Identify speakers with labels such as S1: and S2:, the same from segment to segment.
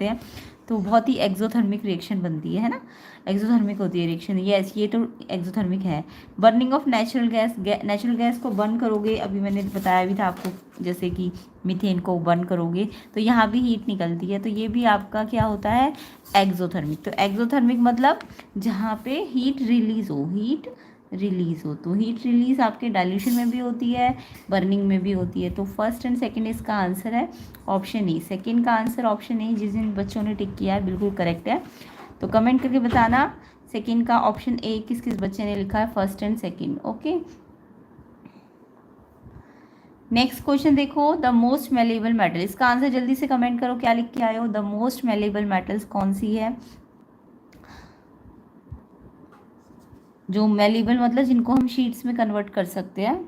S1: हैं तो बहुत ही एक्सोथर्मिक रिएक्शन बनती है ना, एक्सोथर्मिक होती है रिएक्शन। यस, ये तो एक्सोथर्मिक है। Burning of natural gas, natural gas को बर्न करोगे, अभी मैंने बताया भी था आपको, जैसे कि मीथेन को बर्न करोगे तो यहाँ भी हीट निकलती है, तो ये भी आपका क्या होता है, एक्सोथर्मिक। तो एक्सोथर्मिक मतलब जहाँ पे हीट रिलीज हो, हीट रिलीज हो। तो हीट रिलीज आपके डाइल्यूशन में भी होती है, बर्निंग में भी होती है। तो फर्स्ट एंड सेकंड इसका आंसर है ऑप्शन ए। सेकंड का आंसर ऑप्शन ए, जिस जिन बच्चों ने टिक किया है बिल्कुल करेक्ट है। तो कमेंट करके बताना सेकंड का ऑप्शन ए किस किस बच्चे ने लिखा है, first and second. Okay, next question देखो, द मोस्ट मेलेबल मेटल। इसका आंसर जल्दी से कमेंट करो, क्या लिख के आए हो। द मोस्ट मेलेबल मेटल्स कौन सी है, जो मेलेबल मतलब जिनको हम शीट्स में कन्वर्ट कर सकते हैं।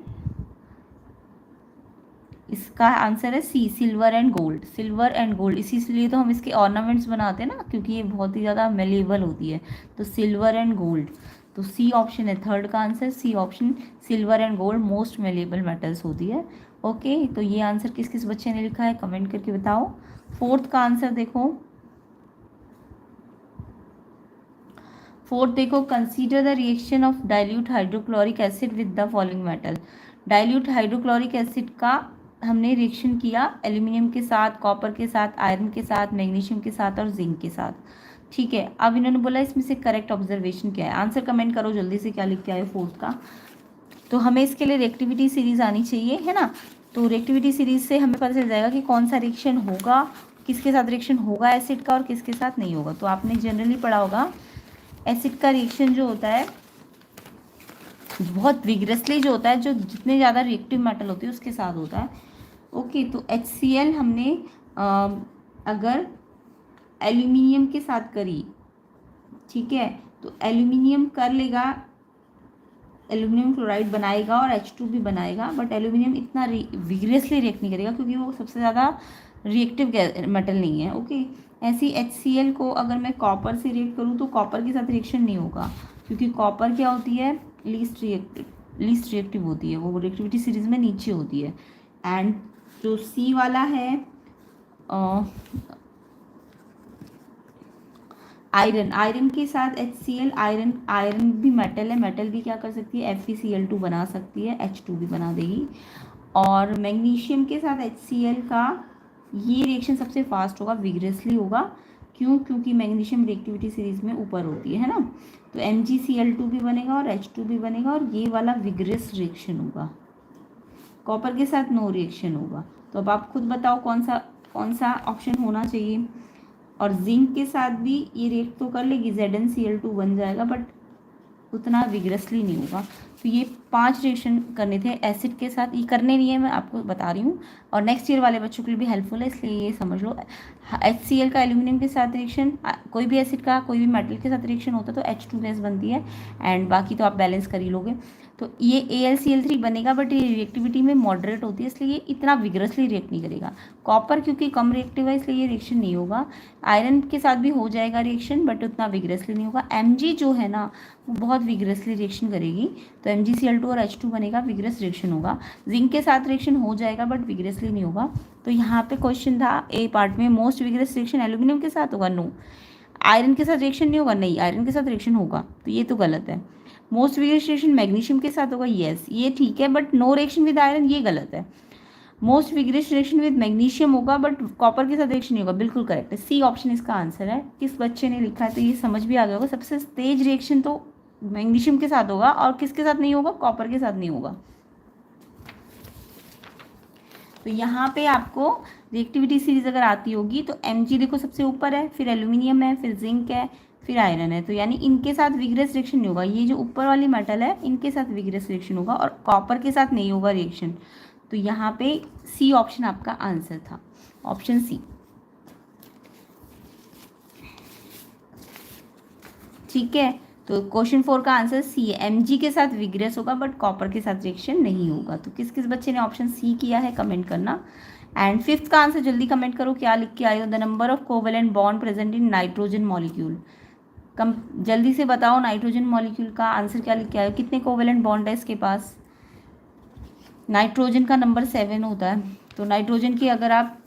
S1: इसका आंसर है C, silver and gold. Silver and gold, इसीलिए तो हम इसके ऑर्नामेंट्स बनाते हैं ना, क्योंकि ये बहुत ही ज़्यादा मेलेबल होती है। तो सिल्वर एंड गोल्ड, तो सी ऑप्शन है थर्ड का answer, C option, silver and gold most malleable metals होती है। ओके, तो ये आंसर किस किस बच्चे ने लिखा है कमेंट करके बताओ। फोर्थ का आंसर देखो, फोर्थ देखो, consider the reaction of dilute hydrochloric acid with the following metal. Dilute hydrochloric acid का हमने रिएक्शन किया एल्यूमिनियम के साथ, कॉपर के साथ, आयरन के साथ, मैग्नीशियम के साथ और जिंक के साथ। ठीक है, अब इन्होंने बोला इसमें से करेक्ट ऑब्जर्वेशन क्या है। आंसर कमेंट करो जल्दी से, क्या लिख के आए फोर्थ का। तो हमें इसके लिए रिएक्टिविटी सीरीज आनी चाहिए, है ना। तो रिएक्टिविटी सीरीज से हमें पता चल जाएगा कि कौन सा रिएक्शन होगा, किसके साथ रिएक्शन होगा एसिड का और किसके साथ नहीं होगा। तो आपने जनरली पढ़ा होगा एसिड का रिएक्शन जो होता है बहुत विग्रसली जो होता है, जो जितने ज़्यादा रिएक्टिव मेटल होती है उसके साथ होता है। ओके, तो HCl हमने अगर एल्यूमिनियम के साथ करी, ठीक है, तो एल्यूमिनियम कर लेगा, एल्यूमिनियम क्लोराइड बनाएगा और H2 भी बनाएगा, बट एल्यूमिनियम इतना विग्रसली रिएक्ट नहीं करेगा क्योंकि वो सबसे ज़्यादा रिएक्टिव मेटल नहीं है। ओके, ऐसी HCl को अगर मैं कॉपर से रिएक्ट करूँ तो कॉपर के साथ रिएक्शन नहीं होगा, क्योंकि कॉपर क्या होती है, लीस्ट रिएक्टिव होती है, वो रिएक्टिविटी सीरीज में नीचे होती है। एंड जो सी वाला है आयरन, आयरन के साथ HCl, आयरन भी मेटल है, मेटल भी क्या कर सकती है, FeCl2 बना सकती है, H2 भी बना देगी। और मैग्नीशियम के साथ HCl का ये रिएक्शन सबसे फास्ट होगा, विग्रसली होगा। क्यों, क्योंकि मैग्नीशियम रिएक्टिविटी सीरीज में ऊपर होती है ना। तो MgCl2 भी बनेगा और H2 भी बनेगा और ये वाला विग्रस रिएक्शन होगा। कॉपर के साथ नो रिएक्शन होगा। तो अब आप खुद बताओ कौन सा ऑप्शन होना चाहिए। और जिंक के साथ भी ये रिएक्ट तो कर लेगी, ZnCl2 बन जाएगा, बट उतना विग्रसली नहीं होगा। तो ये 5 रिएक्शन करने थे एसिड के साथ, ये करने नहीं है, मैं आपको बता रही हूँ, और नेक्स्ट ईयर वाले बच्चों के लिए भी हेल्पफुल है, इसलिए ये समझ लो। HCl का एल्यूमिनियम के साथ रिएक्शन, कोई भी एसिड का कोई भी मेटल के साथ रिएक्शन होता है तो H2 गैस बनती है, एंड बाकी तो आप बैलेंस कर ही लोगे। तो ये AlCl3 बनेगा, बट ये रिएक्टिविटी में मॉडरेट होती है, इसलिए ये इतना विग्रसली रिएक्ट नहीं करेगा। कॉपर क्योंकि कम रिएक्टिव है इसलिए ये रिएक्शन नहीं होगा। आयरन के साथ भी हो जाएगा रिएक्शन, बट उतना विग्रसली नहीं होगा। Mg जो है ना वो बहुत विग्रसली रिएक्शन करेगी, तो MgCl2 और H2 बनेगा, विग्रस रिएक्शन होगा। जिंक के साथ रिएक्शन हो जाएगा बट विग्रसली नहीं होगा। तो यहाँ पे क्वेश्चन था ए पार्ट में, मोस्ट विग्रस रिएक्शन एल्यूमिनियम के साथ होगा, नो। आयरन के साथ रिएक्शन नहीं होगा, नहीं, आयरन के साथ रिएक्शन होगा, तो ये तो गलत है। मोस्ट विग्रस रिएक्शन मैग्नीशियम के साथ होगा, येस ये ठीक है, but no reaction with iron ये गलत है। Most vigorous reaction with magnesium होगा बट कॉपर के साथ रिएक्शन नहीं होगा, बिल्कुल करेक्ट है, सी ऑप्शन इसका आंसर है। किस बच्चे ने लिखा है तो ये समझ भी आ गया होगा, सबसे तेज रिएक्शन तो मैग्नीशियम के साथ होगा, और किसके साथ नहीं होगा, कॉपर के साथ नहीं होगा। तो यहाँ पे आपको रिएक्टिविटी सीरीज अगर आती होगी तो Mg देखो सबसे ऊपर है, फिर एल्यूमिनियम है, फिर जिंक है, फिर आयरन है, तो यानी इनके साथ विग्रस रिएक्शन नहीं होगा। ये जो ऊपर वाली मेटल है इनके साथ विग्रस रिएक्शन होगा और कॉपर के साथ नहीं होगा रिएक्शन। तो यहाँ पे सी ऑप्शन आपका आंसर था, ऑप्शन सी। ठीक है, तो क्वेश्चन 4 का आंसर सी है, Mg के साथ विग्रस होगा बट कॉपर के साथ रिएक्शन नहीं होगा। तो किस किस बच्चे ने ऑप्शन सी किया है कमेंट करना। एंड 5th का आंसर जल्दी कमेंट करो, क्या लिख के आए हो। The number of covalent bond present in nitrogen molecule. जल्दी से बताओ नाइट्रोजन मॉलिक्यूल का आंसर क्या लिख के आए हो, कितने कोवेलेंट बॉन्ड है इसके पास। नाइट्रोजन का नंबर 7 होता है, तो नाइट्रोजन की अगर आप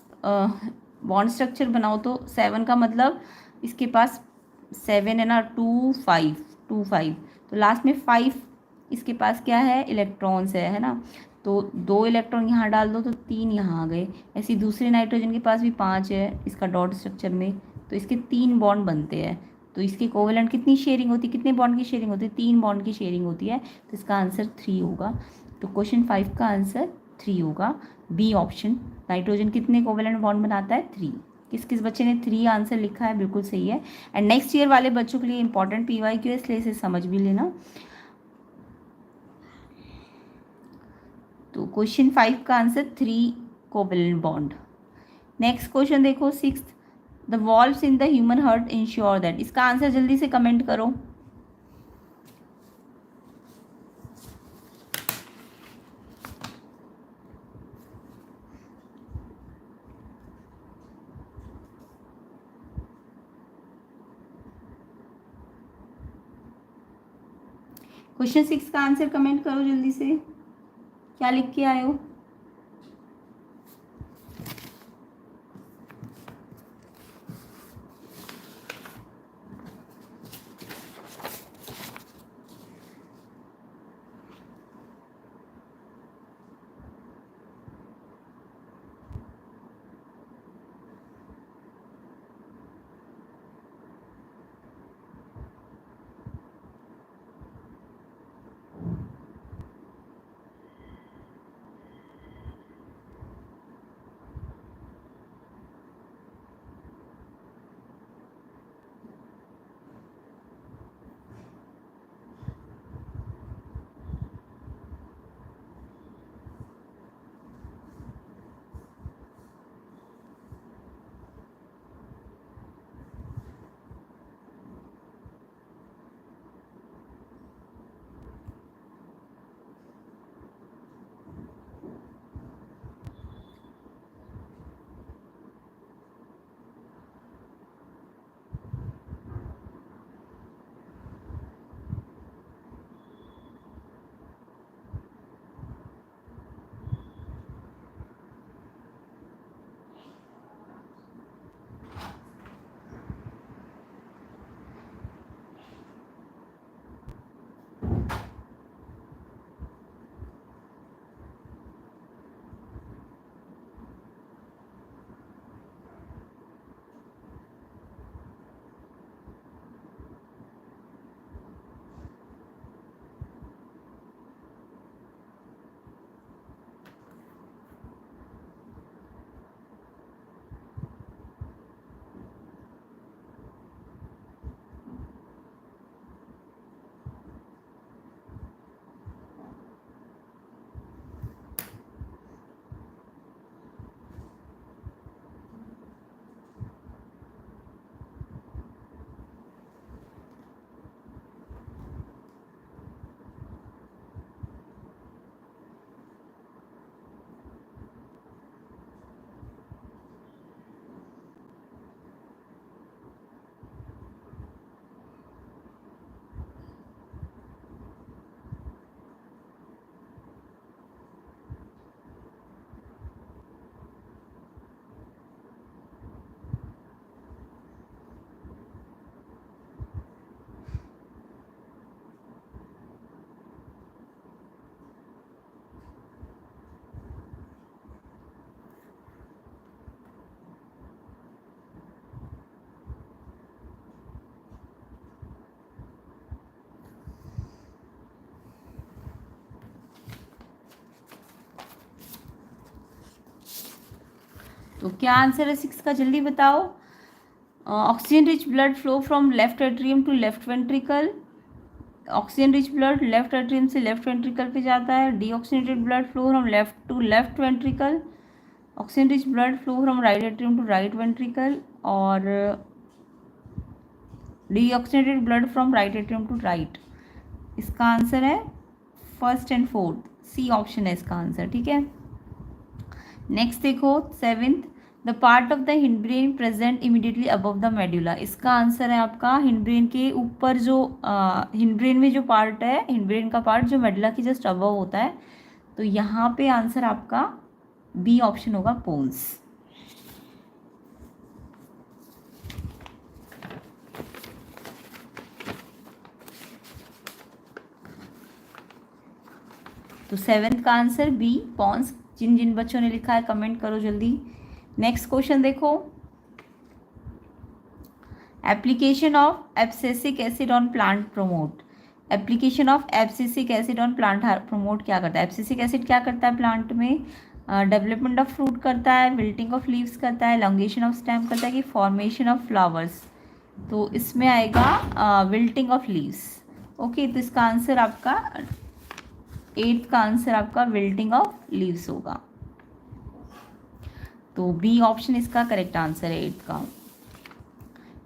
S1: बॉन्ड स्ट्रक्चर बनाओ तो 7 का मतलब इसके पास 7 है ना, 2 5 तो लास्ट में 5 इसके पास क्या है, इलेक्ट्रॉन्स है ना। तो 2 इलेक्ट्रॉन यहाँ डाल दो तो 3 यहाँ आ गए। ऐसे दूसरे नाइट्रोजन के पास भी 5 है इसका डॉट स्ट्रक्चर में, तो इसके 3 बॉन्ड बनते हैं। तो इसके कोवेलेंट कितनी शेयरिंग होती है, कितने बॉन्ड की शेयरिंग होती है, 3 बॉन्ड की शेयरिंग होती है। तो इसका आंसर 3 होगा। तो क्वेश्चन 5 का आंसर 3 होगा, बी ऑप्शन। नाइट्रोजन कितने कोवेलेंट बॉन्ड बनाता है, 3। किस किस बच्चे ने 3 आंसर लिखा है, बिल्कुल सही है। एंड नेक्स्ट ईयर वाले बच्चों के लिए इंपॉर्टेंट PYQ है, इसलिए इसे समझ भी लेना। तो क्वेश्चन 5 का answer 3 covalent bond. Next question देखो 6, the valves in the human heart ensure that. इसका आंसर जल्दी से कमेंट करो। क्वेश्चन 6 का आंसर कमेंट करो जल्दी से, क्या लिख के आए हो। तो क्या आंसर है 6 का, जल्दी बताओ। Oxygen rich blood flow from left atrium to left ventricle. Oxygen rich blood left atrium से लेफ्ट वेंट्रिकल पे जाता है। Deoxygenated blood flow from left to left ventricle. Oxygen rich blood flow from right atrium to right ventricle. और deoxygenated blood from right atrium to right. इसका answer है first and fourth, C option है इसका answer, ठीक है। Next देखो 7th, the part of the hindbrain present immediately above the medulla. इसका answer है आपका हिंडब्रेन के ऊपर जो हिंडब्रेन में जो पार्ट है, हिंडब्रेन का पार्ट जो मेडुला की जस्ट अबव होता है। तो यहाँ पे आंसर आपका बी ऑप्शन होगा, पोन्स। तो 7th का आंसर बी पॉन्स। जिन जिन बच्चों ने लिखा है कमेंट करो जल्दी। नेक्स्ट क्वेश्चन देखो, application of abscisic acid on plant promote. Application of abscisic acid on plant promote क्या करता है? एब्सिसिक एसिड क्या करता है प्लांट में? डेवलपमेंट ऑफ फ्रूट करता है, विल्टिंग ऑफ लीव्स करता है, एलोंगेशन ऑफ स्टेम करता है कि फॉर्मेशन ऑफ फ्लावर्स? तो इसमें आएगा विल्टिंग ऑफ लीव्स। ओके, तो इसका आंसर आपका 8th का आंसर आपका विल्टिंग ऑफ लीव्स होगा। तो बी ऑप्शन इसका करेक्ट आंसर है 8th का।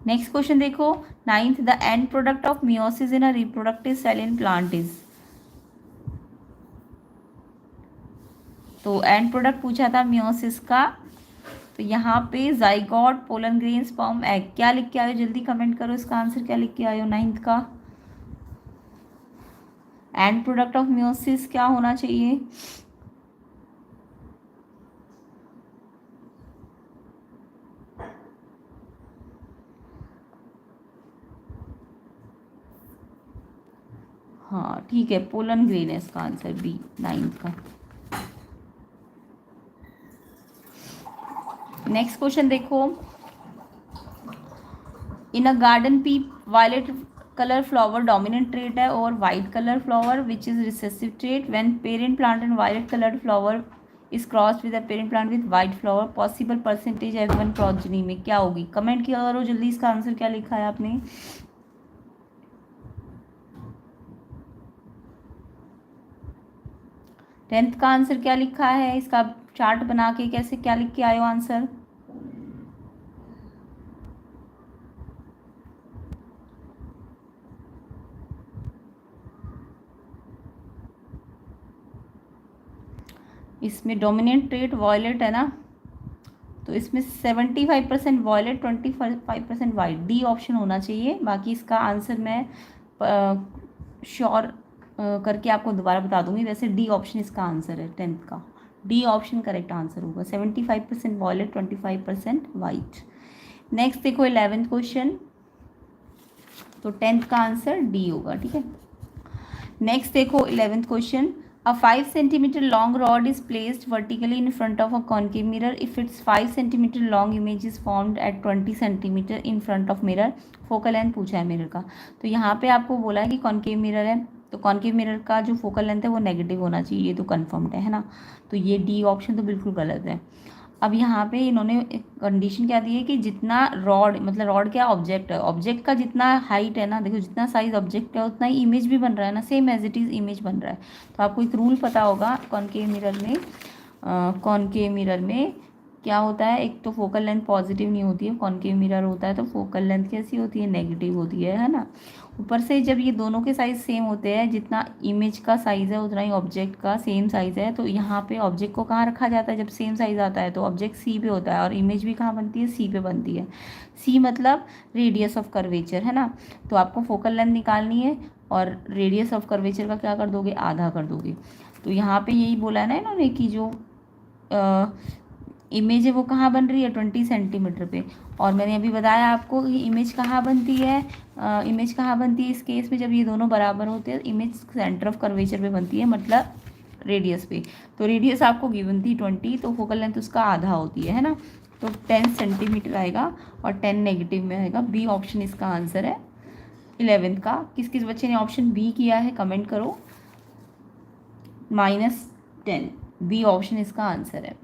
S1: नेक्स्ट क्वेश्चन देखो, 9th, the end product of meiosis in a reproductive cell in plant is. तो एंड प्रोडक्ट पूछा था मियोसिस का, तो यहाँ पे zygote, pollen grain, sperm, egg. क्या लिख के आयो? जल्दी कमेंट करो, इसका आंसर क्या लिख के आयो 9th का? एंड प्रोडक्ट ऑफ मियोसिस क्या होना चाहिए? हाँ ठीक है, पोलन ग्रेन है इसका आंसर, बी 9th का। नेक्स्ट क्वेश्चन देखो, in a garden pea violet colour flower dominant trait है और white colour flower which is recessive trait. When parent plant and violet coloured flower is crossed with a parent plant with white flower, possible percentage F1 progeny में क्या होगी? Comment किया करो जल्दी, इसका answer क्या लिखा है आपने? टेंथ का आंसर क्या लिखा है? इसका चार्ट बना के कैसे क्या लिख के आयो आंसर? इसमें डोमिनेंट ट्रेट वॉयलेट है ना, तो इसमें 75% वॉयलेट, 25% वाइट। डी ऑप्शन होना चाहिए। बाकी इसका आंसर मैं श्योर करके आपको दोबारा बता दूंगी। वैसे डी ऑप्शन इसका आंसर है 10th का। डी ऑप्शन करेक्ट आंसर होगा। 75% वॉयलेट, 25% वाइट। नेक्स्ट देखो 11th क्वेश्चन, तो 10th का आंसर डी होगा, ठीक है। नेक्स्ट देखो 11th question, a 5 centimeter long rod is placed vertically in front of a concave mirror if its 5 centimeter long image is formed at 20 centimeter in front of mirror। Focal length पूछा है mirror का, तो यहाँ पे आपको बोला है कि कॉन्केव मिरर है, तो कॉन्केव मिरर का जो फोकल लेंथ है वो नेगेटिव होना चाहिए, ये तो कन्फर्म्ड है ना। तो ये डी ऑप्शन तो बिल्कुल गलत है। अब यहाँ पे इन्होंने एक कंडीशन क्या दी है कि जितना रॉड, मतलब रॉड क्या ऑब्जेक्ट है, ऑब्जेक्ट का जितना हाइट है ना, देखो जितना साइज ऑब्जेक्ट है उतना ही इमेज भी बन रहा है ना, same as it is image बन रहा है। तो आपको एक रूल पता होगा कॉनकेव मिरर में, कॉनकेव मिरर में क्या होता है, एक तो फोकल लेंथ पॉजिटिव नहीं होती है, कॉनकेव मिरर होता है तो फोकल लेंथ कैसी होती है, नेगेटिव होती है ना। ऊपर से जब ये दोनों के साइज सेम होते हैं, जितना इमेज का साइज़ है उतना ही ऑब्जेक्ट का सेम साइज़ है, तो यहाँ पे ऑब्जेक्ट को कहाँ रखा जाता है जब सेम साइज़ आता है? तो ऑब्जेक्ट सी पे होता है और इमेज भी कहाँ बनती है, सी पे बनती है। सी मतलब रेडियस ऑफ कर्वेचर है ना। तो आपको फोकल लेंथ निकालनी है और रेडियस ऑफ कर्वेचर का क्या कर दोगे, आधा कर दोगे। तो यहाँ पे यही बोला है ना इन्होंने कि जो इमेज है वो कहाँ बन रही है, 20 सेंटीमीटर पे। और मैंने अभी बताया आपको कि इमेज कहाँ बनती है, इमेज कहाँ बनती है इस केस में, जब ये दोनों बराबर होते हैं इमेज सेंटर ऑफ कर्वेचर पे बनती है, मतलब रेडियस पे। तो रेडियस आपको गिवन थी 20, तो फोकल लेंथ उसका आधा होती है ना। तो 10 सेंटीमीटर आएगा और 10 नेगेटिव में आएगा। बी ऑप्शन इसका आंसर है 11th का। किस किस बच्चे ने ऑप्शन बी किया है कमेंट करो। -10, बी ऑप्शन इसका आंसर है।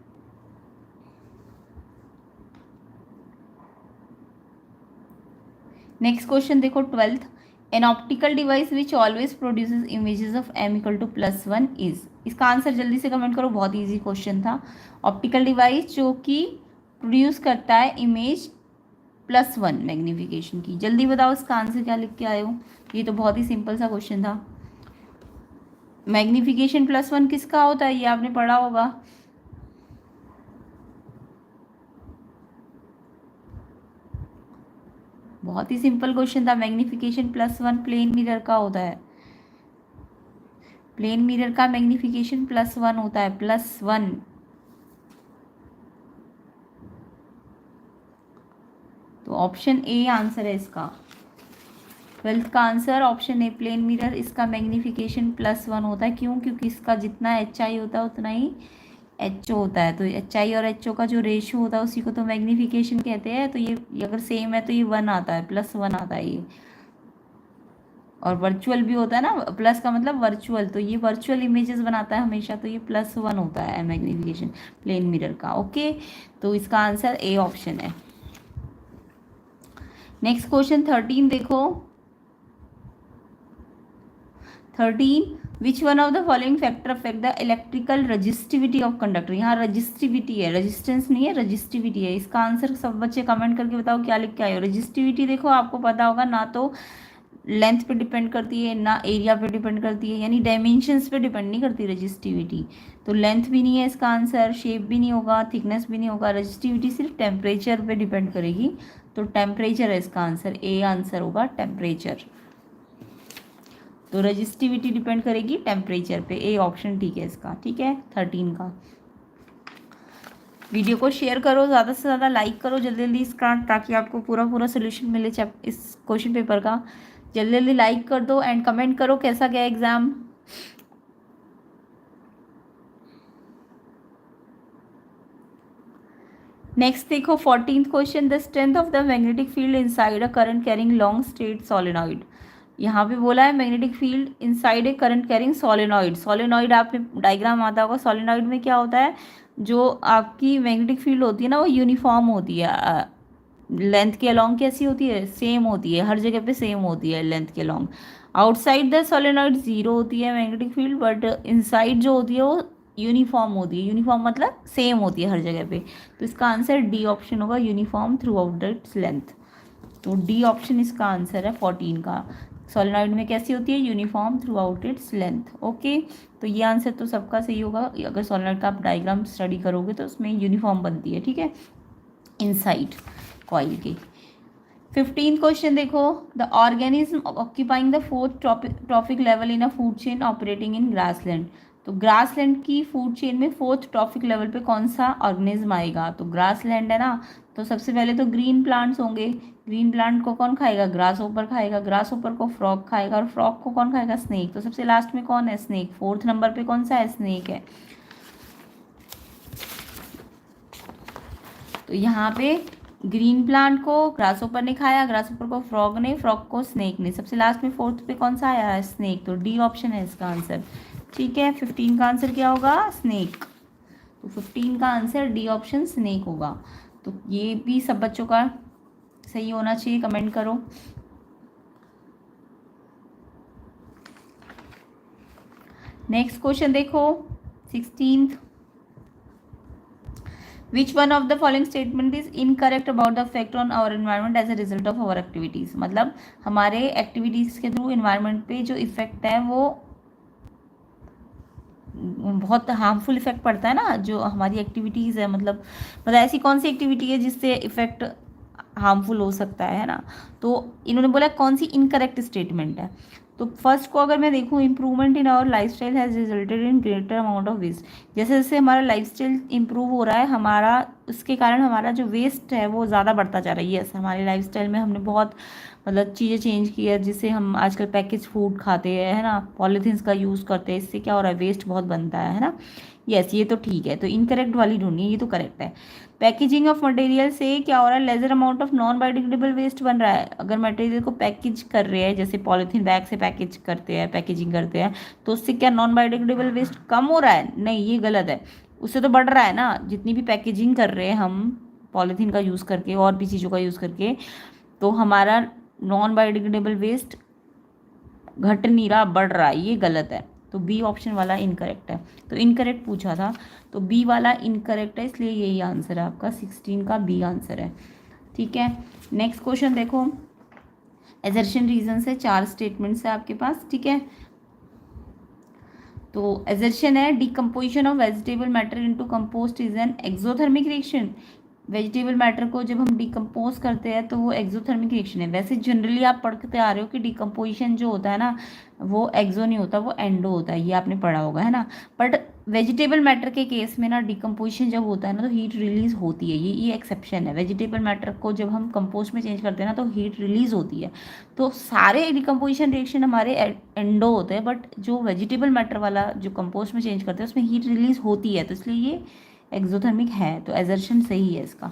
S1: नेक्स्ट क्वेश्चन देखो 12th, an optical device which always produces images of m = +1 is. इसका आंसर जल्दी से कमेंट करो, बहुत इजी क्वेश्चन था। ऑप्टिकल डिवाइस जो कि प्रोड्यूस करता है इमेज +1 मैग्नीफिकेशन की, जल्दी बताओ इसका आंसर क्या लिख के आए हो। ये तो बहुत ही सिंपल सा क्वेश्चन था। मैग्नीफिकेशन +1 किसका होता है, ये आपने पढ़ा होगा। बहुत ही सिंपल क्वेश्चन था। मैग्नीफिकेशन +1 प्लेन मिरर का होता है। प्लेन मिरर का मैग्नीफिकेशन +1 होता है, +1। तो ऑप्शन ए आंसर है इसका। 12th का answer option A plane mirror. इसका मैग्नीफिकेशन +1 होता है। क्यों? क्योंकि इसका जितना HI होता है उतना ही HO होता है। तो HI और HO का जो रेशियो होता है उसी को तो मैग्नीफिकेशन कहते हैं। तो ये अगर सेम है तो ये 1 आता है, +1 आता है ये। और वर्चुअल भी होता है ना, प्लस का मतलब वर्चुअल, तो ये वर्चुअल इमेजेस बनाता है हमेशा, तो ये +1 होता है मैग्नीफिकेशन प्लेन मिरर का। ओके, तो इसका आंसर ए ऑप्शन है। नेक्स्ट क्वेश्चन 13 देखो। 13, विच one of the following factor affect the electrical resistivity of conductor. यहाँ रजिस्टिविटी है, रजिस्टेंस नहीं है, रजिस्टिविटी है। इसका आंसर सब बच्चे कमेंट करके बताओ क्या लिख के आए हो। रजिस्टिविटी देखो आपको पता होगा, ना तो लेंथ पे डिपेंड करती है ना एरिया पे डिपेंड करती है, यानी डायमेंशंस पे डिपेंड नहीं करती रजिस्टिविटी। तो लेंथ भी नहीं है इसका आंसर, शेप भी नहीं होगा, थिकनेस भी नहीं होगा। रजिस्टिविटी सिर्फ टेम्परेचर पे डिपेंड करेगी, तो टेम्परेचर है इसका आंसर। ए आंसर होगा टेम्परेचर। तो रजिस्टिविटी डिपेंड करेगी टेम्परेचर पे। ए ऑप्शन ठीक है इसका। ठीक है, 13 का। वीडियो को शेयर करो, ज़्यादा से ज़्यादा लाइक करो जल्दी जल्दी इसका, ताकि आपको पूरा पूरा सोल्यूशन मिले इस क्वेश्चन पेपर का। जल्दी जल्दी लाइक कर दो एंड कमेंट करो कैसा गया एग्जाम। नेक्स्ट देखो 14th question, the strength of the magnetic field inside a current carrying long straight solenoid. यहाँ पे बोला है magnetic field inside a current carrying solenoid. Solenoid आपने डायग्राम आता होगा, सोलेनॉइड में क्या होता है, जो आपकी मैग्नेटिक फील्ड होती है ना वो यूनिफॉर्म होती है। लेंथ के अलॉन्ग कैसी होती है, सेम होती है, हर जगह पे सेम होती है लेंथ के अलॉन्ग। आउटसाइड द सोलेनॉइड 0 होती है मैग्नेटिक फील्ड, बट इनसाइड जो होती है वो यूनिफॉर्म होती है। यूनिफॉर्म मतलब सेम होती है हर जगह पे। तो इसका आंसर डी ऑप्शन होगा, uniform through out its length. तो डी ऑप्शन इसका आंसर है 14 का। सोलेनॉइड में कैसी होती है, uniform through out its length. Okay, तो ये आंसर तो सबका सही होगा। अगर सोलेनॉइड का आप डायग्राम स्टडी करोगे तो उसमें यूनिफॉर्म बनती है। ठीक है, इनसाइड कॉइल के। 15th क्वेश्चन देखो, the organism occupying the 4th trophic level in a food chain operating in grassland. तो ग्रासलैंड की फूड चेन में 4th ट्रॉफिक लेवल पे कौन सा ऑर्गेनिज्म आएगा। तो ग्रासलैंड है ना, तो सबसे पहले तो ग्रीन प्लांट्स होंगे। ग्रीन प्लांट को कौन खाएगा, ग्रास ओपर खाएगा। ग्रास ओपर को फ्रॉग खाएगा, और फ्रॉग को कौन खाएगा, स्नेक। तो सबसे लास्ट में कौन है, स्नेक। 4th नंबर पे कौन सा है, स्नेक है। तो यहाँ पे ग्रीन प्लांट को ग्रासहोपर ने खाया, ग्रासहोपर को फ्रॉग ने, फ्रॉग को स्नेक ने। सबसे लास्ट में 4th पे कौन सा आया है, स्नेक। तो डी ऑप्शन है इसका आंसर। ठीक है, 15 का आंसर क्या होगा, स्नेक। तो 15 का आंसर डी ऑप्शन स्नेक होगा। तो ये भी सब बच्चों का सही होना चाहिए, कमेंट करो। नेक्स्ट क्वेश्चन देखो 16th, which one of the following statement is incorrect about the effect on our environment as a result of our activities. मतलब हमारे एक्टिविटीज़ के थ्रू एनवायरनमेंट पे जो इफेक्ट है वो बहुत हार्मफुल इफेक्ट पड़ता है ना, जो हमारी एक्टिविटीज़ है। मतलब ऐसी कौन सी एक्टिविटी है जिससे इफेक्ट हार्मफुल हो सकता है ना। तो इन्होंने बोला कौन सी इनकरेक्ट स्टेटमेंट है। तो फर्स्ट को अगर मैं देखूँ, improvement in our lifestyle has resulted in greater amount of waste. जैसे जैसे हमारा लाइफस्टाइल इंप्रूव हो रहा है, हमारा उसके कारण हमारा जो वेस्ट है वो ज़्यादा बढ़ता जा रहा है। यस, हमारे लाइफस्टाइल में हमने बहुत मतलब चीज़ें चेंज की है, जिससे हम आजकल पैकेज फूड खाते हैं, है ना, पॉलीथीन्स का यूज़ करते हैं। इससे क्या हो रहा है, वेस्ट बहुत बनता है ना। यस, ये तो ठीक है। तो इनकरेक्ट वाली ढूंढनी है, ये तो करेक्ट है। पैकेजिंग ऑफ मटेरियल से क्या हो रहा है, larger amount of non biodegradable waste बन रहा है। अगर मटेरियल को पैकेज कर रहे हैं, जैसे पॉलीथीन बैग से पैकेज करते हैं, पैकेजिंग करते हैं, तो उससे क्या नॉन बायोडिग्रेडेबल वेस्ट कम हो रहा है, नहीं, ये गलत है। उससे तो बढ़ रहा है ना। जितनी भी पैकेजिंग कर रहे हैं हम पॉलीथीन का यूज़ करके और भी चीज़ों का यूज़ करके, तो हमारा नॉन बायोडिग्रेडेबल वेस्ट घट नहीं रहा, बढ़ रहा है, ये गलत है। तो बी ऑप्शन वाला इनकरेक्ट है। तो इनकरेक्ट पूछा था, तो बी वाला इनकरेक्ट है, इसलिए यही आंसर है आपका। 16 का बी आंसर है। ठीक है, नेक्स्ट क्वेश्चन देखो, एजर्शन रीजन से 4 स्टेटमेंट्स है आपके पास। ठीक है, तो एजर्शन है, decomposition of vegetable matter into compost is an exothermic reaction. Vegetable matter को जब हम डिकम्पोज करते हैं तो वो एक्सोथर्मिक रिएक्शन है। वैसे जनरली आप पढ़ते आ रहे हो कि डिकम्पोजिशन जो होता है ना वो एक्सो नहीं होता, वो एंडो होता है, ये आपने पढ़ा होगा, है ना। बट वेजिटेबल मैटर के केस में ना डिकम्पोजिशन जब होता है ना तो हीट रिलीज होती है, ये एक्सेप्शन है। वेजिटेबल मैटर को जब हम कंपोस्ट में चेंज करते हैं ना तो हीट रिलीज होती है। तो सारे डिकम्पोजिशन रिएक्शन हमारे एंडो होते हैं, बट जो वेजिटेबल मैटर वाला जो कंपोस्ट में चेंज करते हैं उसमें हीट रिलीज होती है, तो इसलिए ये एक्सोथर्मिक है। तो एजर्शन सही है इसका,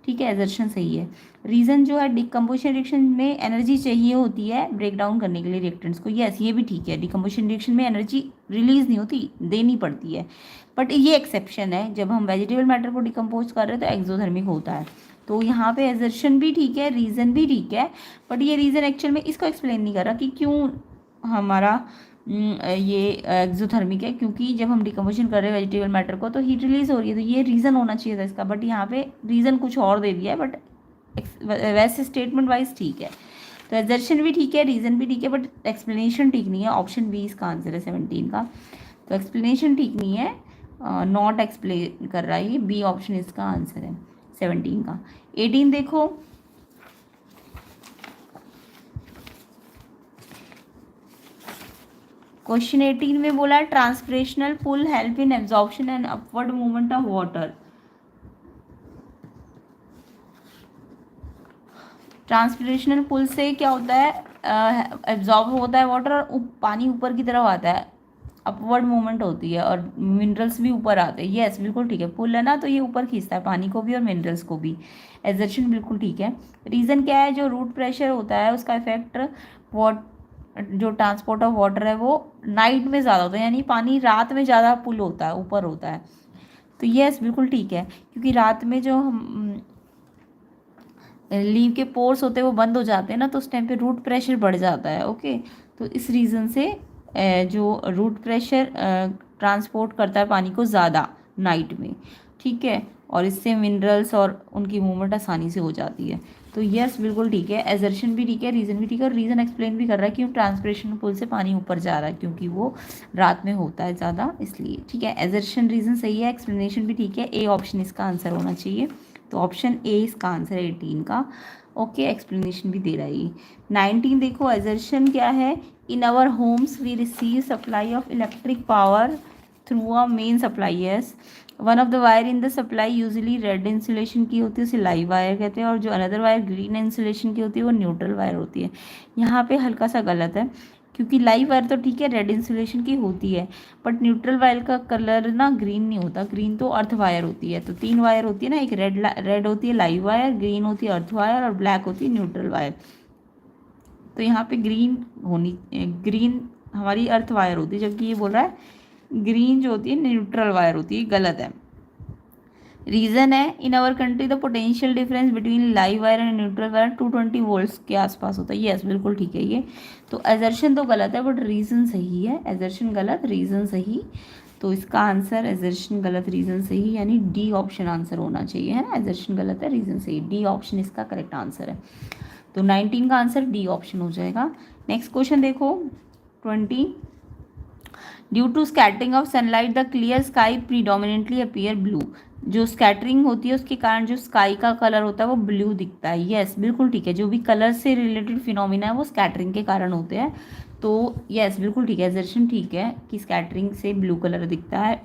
S1: ठीक है, एजर्शन सही है। रीज़न जो है डिकम्पोजिशन रिएक्शन में एनर्जी चाहिए होती है ब्रेक डाउन करने के लिए रिएक्टेंट्स को, यस ये भी ठीक है। डिकम्पोजिशन रिएक्शन में एनर्जी रिलीज नहीं होती, देनी पड़ती है। बट ये एक्सेप्शन है, जब हम वेजिटेबल मैटर को डिकम्पोज कर रहे हैं तो एक्सोथर्मिक होता है। तो यहाँ पे एजर्शन भी ठीक है, रीज़न भी ठीक है, बट ये रीज़न एक्चुअल में इसको एक्सप्लेन नहीं कर रहा कि क्यों हमारा ये एक्सोथर्मिक है, क्योंकि जब हम डिकम्पोजिशन कर रहे हैं वेजिटेबल मैटर को तो हीट रिलीज हो रही है, तो ये रीज़न होना चाहिए था इसका। बट यहाँ पे रीज़न कुछ और दे दिया है, बट वैसे स्टेटमेंट वाइज ठीक है। तो एजर्शन भी ठीक है, रीज़न भी ठीक है, बट एक्सप्लेनेशन ठीक नहीं है। ऑप्शन बी इसका आंसर है 17 का। तो एक्सप्लेनेशन ठीक नहीं है, नॉट एक्सप्लेन कर रहा है, ये बी ऑप्शन इसका आंसर है 17 का। 18 देखो, क्वेश्चन 18 में बोला है transpirational pull help in absorption and upward movement of water. Transpirational pull से क्या होता है, एब्जॉर्ब होता है वाटर और पानी ऊपर की तरफ आता है, अपवर्ड मूवमेंट होती है और मिनरल्स भी ऊपर आते हैं। यस बिल्कुल ठीक है, पुल है ना तो ये ऊपर खींचता है पानी को भी और मिनरल्स को भी। एजर्शन बिल्कुल ठीक है। रीज़न क्या है, जो रूट प्रेशर होता है उसका इफेक्ट वाट जो ट्रांसपोर्ट ऑफ वाटर है वो नाइट में ज़्यादा होता है, यानी पानी रात में ज़्यादा पुल होता है, ऊपर होता है। तो यस बिल्कुल ठीक है, क्योंकि रात में जो हम लीव के पोर्स होते हैं वो बंद हो जाते हैं ना, तो उस टाइम पे रूट प्रेशर बढ़ जाता है। ओके, तो इस रीज़न से जो रूट प्रेशर ट्रांसपोर्ट करता है पानी को ज़्यादा नाइट में, ठीक है, और इससे मिनरल्स और उनकी मूवमेंट आसानी से हो जाती है। तो यस बिल्कुल ठीक है, एजर्शन भी ठीक है, रीज़न भी ठीक है, और रीज़न एक्सप्लेन भी कर रहा है क्यों ट्रांसपरेशन पुल से पानी ऊपर जा रहा है, क्योंकि वो रात में होता है ज़्यादा, इसलिए। ठीक है, एजर्शन रीज़न सही है, एक्सप्लेनेशन भी ठीक है, ए ऑप्शन इसका आंसर होना चाहिए। तो ऑप्शन ए इसका आंसर है 18 का। ओके, एक्सप्लेनेशन भी दे रहा है ये। 19 देखो, एजर्शन क्या है, in our homes we receive supply of electric power through a main supply. Yes, one of the wire in the supply usually red insulation की होती है, उसे लाइव वायर कहते हैं, और जो अनदर वायर ग्रीन इंसुलेशन की होती है वो न्यूट्रल वायर होती है। यहाँ पे हल्का सा गलत है, क्योंकि लाइव वायर तो ठीक है रेड इंसुलेशन की होती है, बट न्यूट्रल वायर का कलर ना ग्रीन नहीं होता, ग्रीन तो अर्थ वायर होती है। तो 3 वायर होती है ना, एक रेड होती है लाइव वायर, ग्रीन होती है अर्थ वायर, और ब्लैक होती है न्यूट्रल वायर। तो यहाँ पे ग्रीन हमारी अर्थ वायर होती है, जबकि ये बोल रहा है ग्रीन जो होती है न्यूट्रल वायर होती है, गलत है। रीज़न है, in our country the potential difference between live wire and neutral wire 220 volts के आसपास होता है। यस बिल्कुल ठीक है ये। तो एजर्शन तो गलत है, बट रीज़न सही है। एजर्शन गलत, रीज़न सही, तो इसका आंसर एजर्शन गलत रीज़न सही, यानी डी ऑप्शन आंसर होना चाहिए, है ना। एजर्शन गलत है, रीज़न सही, डी ऑप्शन इसका करेक्ट आंसर है। तो 19 का आंसर डी ऑप्शन हो जाएगा। नेक्स्ट क्वेश्चन देखो 20, due to scattering of sunlight the clear sky predominantly appear blue. जो स्कैटरिंग होती है उसके कारण जो स्काई का कलर होता है वो ब्लू दिखता है। यस बिल्कुल ठीक है, जो भी कलर से रिलेटेड फिनोमिना है वो स्कैटरिंग के कारण होते हैं। तो यस बिल्कुल ठीक है, एजर्शन ठीक है कि स्कैटरिंग से ब्लू कलर दिखता है।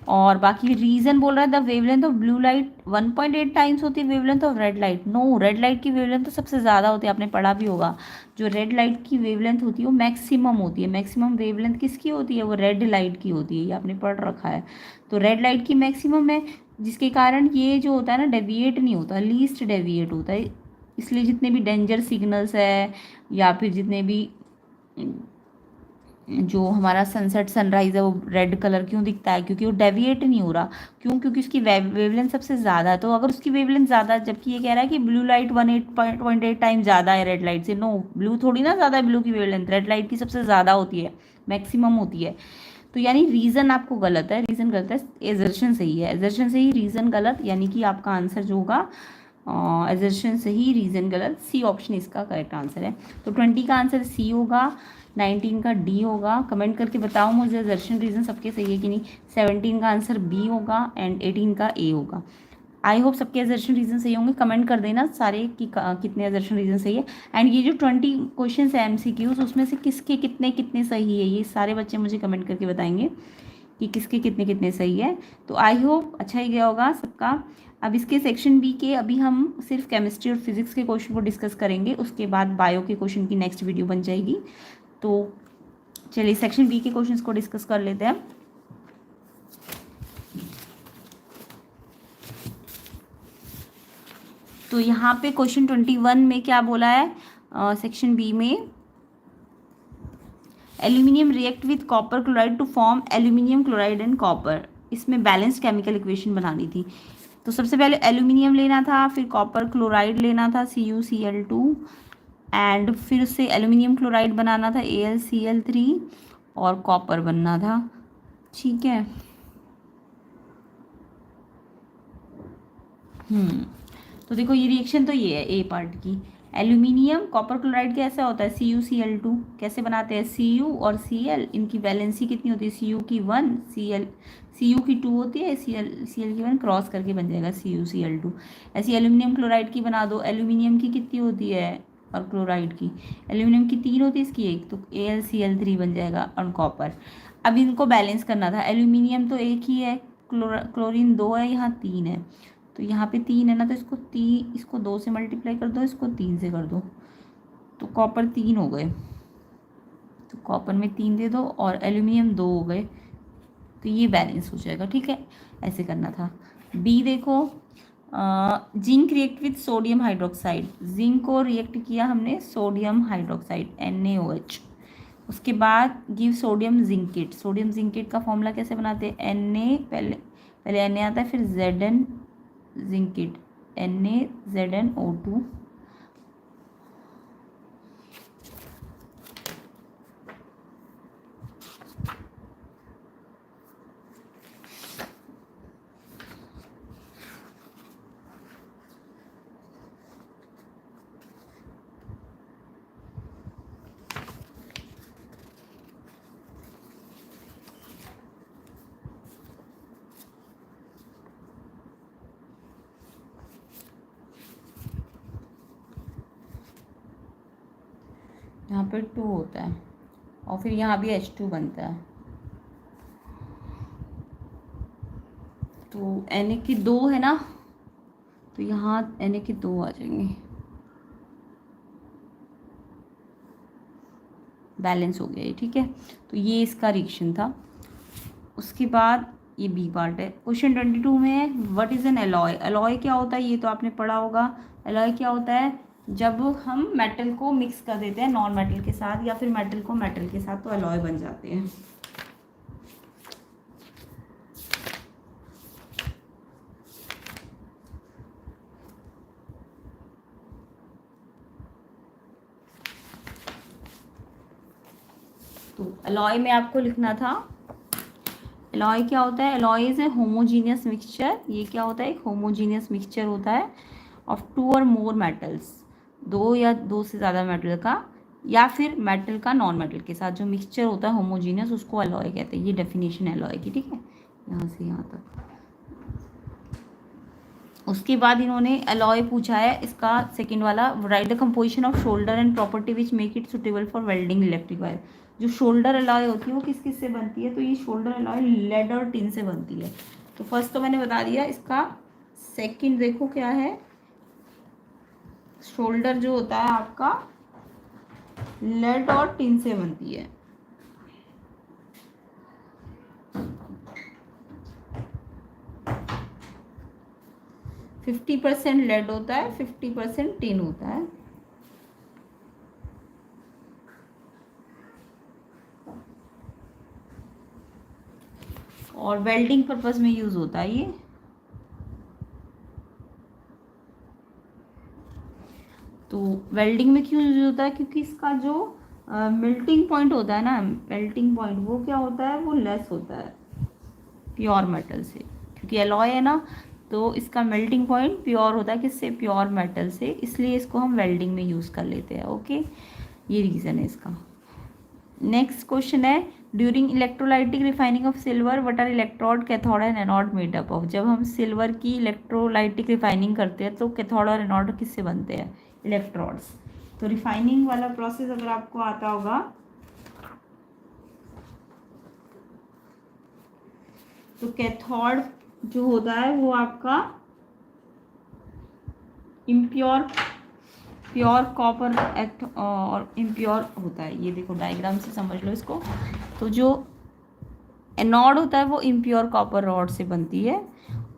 S1: और बाकी रीजन बोल रहा है the wavelength of blue light 1.8 times होती है wavelength of red light. No, red light की वेवलेंथ तो सबसे ज़्यादा होती है, आपने पढ़ा भी होगा। जो रेड लाइट की वेवलेंथ होती है वो मैक्सिमम होती है। मैक्सिमम वेवलेंथ किसकी होती है, वो रेड लाइट की होती है, ये आपने पढ़ रखा है। तो रेड लाइट की मैक्सिमम है, जिसके कारण ये जो होता है ना डेविएट नहीं होता, लीस्ट डेविएट होता है। इसलिए जितने भी डेंजर सिग्नल्स है या फिर जितने भी जो हमारा सनसेट सनराइज है वो रेड कलर क्यों दिखता है, क्योंकि वो डेविएट नहीं हो रहा। क्यों, क्योंकि उसकी वेवलेंथ सबसे ज़्यादा है। तो अगर उसकी वेवलेंथ ज़्यादा, जबकि ये कह रहा है कि ब्लू लाइट 18.8 टाइम ज़्यादा है रेड लाइट से, नो, ब्लू थोड़ी ना ज़्यादा है, ब्लू की वेवलेंथ रेड लाइट की सबसे ज़्यादा होती है, मैक्सिमम होती है। तो यानी रीज़न आपको गलत है, रीज़न गलत है, एजर्शन सही है। एजर्शन सही, रीज़न गलत, यानी कि आपका आंसर जो होगा एजर्शन सही, रीज़न गलत, सी ऑप्शन इसका करेक्ट आंसर है। तो 20 का आंसर सी होगा, 19 का डी होगा। कमेंट करके बताओ मुझे एजर्शन रीज़न सबके सही है कि नहीं। 17 का आंसर बी होगा एंड 18 का ए होगा। आई होप सबके एजर्शन रीजन सही होंगे, कमेंट कर देना सारे कि कितने एजर्शन रीजन सही है। एंड ये जो 20 क्वेश्चन है MCQs, उसमें से किसके कितने कितने सही है, ये सारे बच्चे मुझे कमेंट करके बताएंगे कि किसके कितने कितने सही है। तो आई होप अच्छा ही गया होगा सबका। अब इसके सेक्शन बी के अभी हम सिर्फ केमिस्ट्री और फिजिक्स के क्वेश्चन को डिस्कस करेंगे, उसके बाद बायो के क्वेश्चन की नेक्स्ट वीडियो बन जाएगी। तो चलिए सेक्शन बी के क्वेश्चंस को डिस्कस कर लेते हैं। तो यहाँ पे क्वेश्चन 21 में क्या बोला है सेक्शन बी में, aluminium react with copper chloride to form aluminium chloride and copper. इसमें बैलेंस्ड केमिकल इक्वेशन बनानी थी। तो सबसे पहले एल्यूमिनियम लेना था, फिर कॉपर क्लोराइड लेना था CuCl2, एंड फिर उससे एल्यूमिनियम क्लोराइड बनाना था AlCl3, और कॉपर बनना था। ठीक है। तो देखो ये रिएक्शन तो ये है ए पार्ट की। एल्यूमिनियम कॉपर क्लोराइड कैसा होता है CuCl2, कैसे बनाते हैं Cu और Cl, इनकी वैलेंसी कितनी होती है Cu की 1, Cu की 2 होती है, Cl की 1, क्रॉस करके बन जाएगा CuCl2। ऐसी एल्यूमिनियम क्लोराइड की बना दो, एल्यूमिनियम की कितनी होती है और क्लोराइड की, एल्यूमिनियम की 3 होती है, इसकी 1, तो AlCl3 बन जाएगा। और कॉपर, अब इनको बैलेंस करना था। एल्यूमिनियम तो एक ही है, क्लोरीन 2 है, यहाँ 3 है, तो यहाँ पे 3 है ना, तो इसको 2 से मल्टीप्लाई कर दो, इसको 3 से कर दो, तो कॉपर 3 हो गए, तो कॉपर में 3 दे दो, और एल्यूमिनियम 2 हो गए, तो ये बैलेंस हो जाएगा। ठीक है, ऐसे करना था। बी देखो, zinc react with sodium hydroxide, zinc को रिएक्ट किया हमने सोडियम हाइड्रोक्साइड NaOH, उसके बाद give sodium zincate. Sodium zincate का फॉर्मूला कैसे बनाते हैं, Na, पहले Na आता है, फिर Zn जिंकेट, NaZnO2, यहाँ पे 2 होता है, और फिर यहाँ भी H2 बनता है, तो Na की 2 है ना, तो यहाँ Na की 2 आ जाएंगे, बैलेंस हो गया ये। ठीक है, तो ये इसका रिएक्शन था। उसके बाद ये बी पार्ट है। क्वेश्चन 22 में what is an alloy. Alloy क्या होता है, ये तो आपने पढ़ा होगा। एलॉय क्या होता है, जब हम मेटल को मिक्स कर देते हैं नॉन मेटल के साथ, या फिर मेटल को मेटल के साथ, तो एलॉय बन जाते हैं। तो एलॉय में आपको लिखना था, एलॉय क्या होता है, alloy is a homogeneous mixture. ये क्या होता है, एक होमोजीनियस मिक्सचर होता है ऑफ 2 और मोर मेटल्स, 2 या 2 से ज़्यादा मेटल का, या फिर मेटल का नॉन मेटल के साथ जो मिक्सचर होता है होमोजीनियस, उसको एलॉय कहते हैं। ये डेफिनेशन एलॉय की। ठीक है, यहाँ से यहाँ तक। उसके बाद इन्होंने एलॉय पूछा है, इसका सेकंड वाला, right the composition off shoulder and property which make it suitable for welding electric wire. जो शोल्डर एलॉय होती है वो किस किस से बनती है, तो ये शोल्डर एलॉय लेड और टिन से बनती है। तो फर्स्ट तो मैंने बता दिया, इसका सेकंड देखो क्या है, शोल्डर जो होता है आपका लेड और टिन से बनती है। । 50% लेड होता है, 50% टिन होता है। और वेल्डिंग पर्पस में यूज होता है ये। तो वेल्डिंग में क्यों यूज होता है, क्योंकि इसका जो मेल्टिंग पॉइंट होता है ना, मेल्टिंग पॉइंट वो क्या होता है, वो लेस होता है प्योर मेटल से, क्योंकि एलॉय है ना, तो इसका मेल्टिंग पॉइंट प्योर होता है किससे, प्योर मेटल से, इसलिए इसको हम वेल्डिंग में यूज़ कर लेते हैं। ओके, ये रीज़न है इसका। नेक्स्ट क्वेश्चन है, during electrolytic refining of silver what are electrode, cathode and anode made up of. जब हम सिल्वर की इलेक्ट्रोलाइटिक रिफाइनिंग करते हैं तो कैथोड और एनोड किससे बनते हैं, इलेक्ट्रोड्स। तो रिफाइनिंग वाला प्रोसेस अगर आपको आता होगा तो कैथोड जो होता है वो आपका इम्प्योर प्योर कॉपर एक्ट और इम्प्योर होता है। ये देखो डायग्राम से समझ लो इसको। तो जो एनोड होता है वो इम्प्योर कॉपर रॉड से बनती है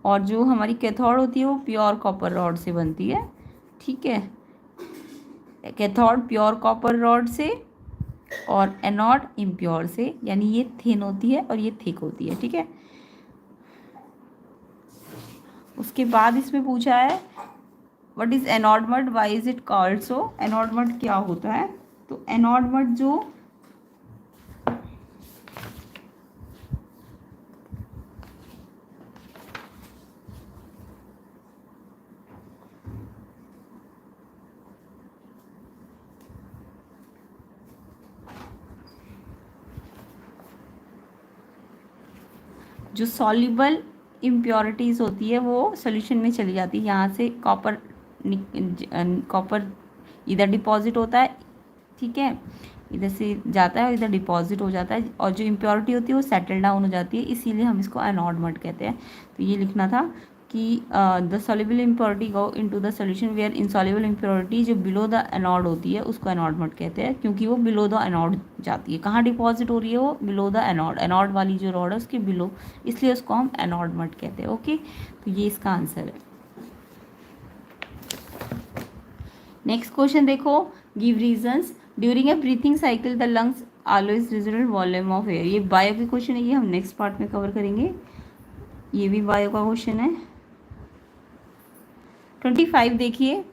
S1: और जो हमारी कैथोड होती है वो प्योर कॉपर रॉड से बनती है। ठीक है, कैथोड प्योर कॉपर रॉड से और एनोड इम्प्योर से, यानी ये थिन होती है और ये थिक होती है। ठीक है, उसके बाद इसमें पूछा है what is anode mud, why is it called so. Anode mud क्या होता है, तो एनोड मड जो सॉल्युबल इम्प्योरिटीज़ होती है वो सोल्यूशन में चली जाती है। यहाँ से कॉपर इधर डिपॉजिट होता है, ठीक है, इधर से जाता है और इधर डिपॉजिट हो जाता है, और जो इम्प्योरिटी होती है वो सेटल डाउन हो जाती है, इसीलिए हम इसको एनोड मड कहते हैं। तो ये लिखना था कि the soluble impurity go into the solution where insoluble impurity जो बिलो द एनोड होती है उसको एनोड मड कहते हैं, क्योंकि वो बिलो द एनोड जाती है। कहाँ डिपॉजिट हो रही है वो, बिलो द एनोड, एनोड वाली जो रॉड है उसके बिलो, इसलिए उसको हम एनोड मड कहते हैं। ओके, तो ये इसका आंसर है। नेक्स्ट क्वेश्चन देखो, give reasons during a breathing cycle the lungs always result volume of air. ये बायो के क्वेश्चन है, ये हम नेक्स्ट पार्ट में कवर करेंगे। ये भी बायो का क्वेश्चन है। 25 देखिए,